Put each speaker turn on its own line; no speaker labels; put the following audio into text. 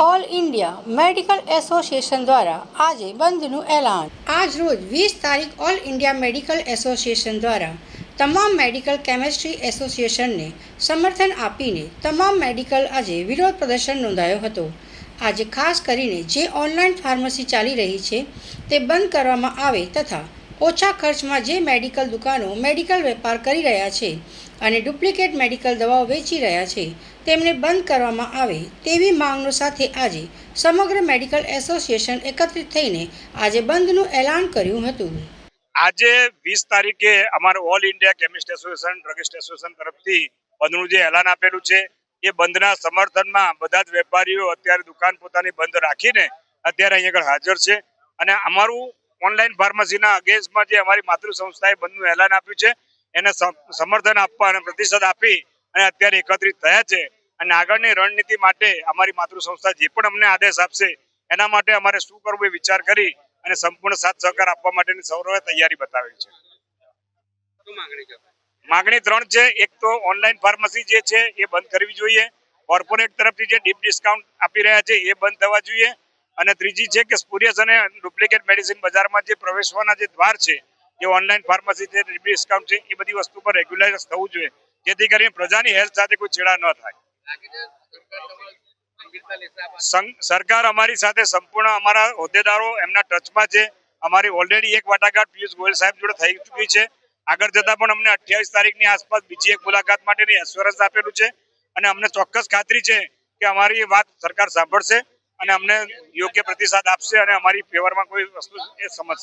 All India medical association દ્વારા આજે બંધનું એલાન. આજ રોજ 20 તારીખ ઓલ ઇન્ડિયા મેડિકલ એસોસિએશન દ્વારા તમામ મેડિકલ કેમિસ્ટ્રી એસોસિએશનને સમર્થન આપીને તમામ મેડિકલ આજે વિરોધ પ્રદર્શન નોંધાયો હતો. આજે ખાસ કરીને જે ઓનલાઈન ફાર્મસી ચાલી રહી છે તે બંધ કરવામાં આવે તથા ઓછા ખર્ચમાં જે મેડિકલ દુકાનો મેડિકલ વેપાર કરી રહ્યા છે અને ડુપ્લિકેટ મેડિકલ દવાઓ વેચી રહ્યા છે તેમને બંધ કરવામાં આવે તેવી માંગનો સાથે આજે સમગ્ર મેડિકલ એસોસિએશન એકત્રિત થઈને આજે બંધનું એલાન કર્યું હતું.
આજે 20 તારીખે અમારું all India chemist association druggist association તરફથી બંધનું જે એલાન આપેલું છે એ બંધના સમર્થનમાં બધા જ વેપારીઓ અત્યારે દુકાન પોતાની બંધ રાખીને અત્યારે અહીંયા હાજર છે અને અમારું ઓનલાઈન ફાર્મસીના અગેન્સ્ટમાં જે અમારી માતૃ સંસ્થાએ બંધનું એલાન આપ્યું છે એને સમર્થન આપવા અને પ્રતિસાદ આપી અને અત્યારે એકત્રિત થયા છે અને આગળની રણનીતિ માટે અમારી માતૃ સંસ્થા જે પણ અમને આદેશ આપશે એના માટે અમારે શું કરવું એ વિચાર કરી અને સંપૂર્ણ સાથ સહકાર આપવા માટેની સૌરવે તૈયારી બતાવી છે. માંગણી 3 છે. એક તો ઓનલાઈન ફાર્મસી જે છે એ બંધ કરવી જોઈએ. કોર્પોરેટ તરફથી જે ડીપ ડિસ્કાઉન્ટ આપી રહ્યા છે એ બંધ થવા જોઈએ અને ત્રીજી છે કે સ્પુરિયસ અને ડુપ્લિકેટ મેડિસિન બજારમાં જે પ્રવેશવાના જે દ્વાર છે એ ઓનલાઈન ફાર્મસી છે ડીપ ડિસ્કાઉન્ટ છે એ બધી વસ્તુ પર રેગ્યુલાઇઝ થવું જોઈએ જેથી કરીને પ્રજાની હેલ્થ સાથે કોઈ છેડા ન થાય. સરકાર અમારી સાથે સંપૂર્ણ અમારા હોદ્દેદારો એમના ટચમાં છે. અમારી ઓલરેડી એક વાટાઘાટ પિયુષ ગોયલ સાહેબ જોડે થઈ ચૂકી છે. આગળ જતા પણ અમને 28 તારીખની આસપાસ બીજી એક મુલાકાત માટેની એશ્યોરન્સ આપેલું છે અને અમને ચોક્કસ ખાતરી છે કે અમારી વાત સરકાર સાંભળશે અને અમને યોગ્ય પ્રતિસાદ આપશે અને અમારી ફેવરમાં કોઈ વસ્તુ એ સમજશે.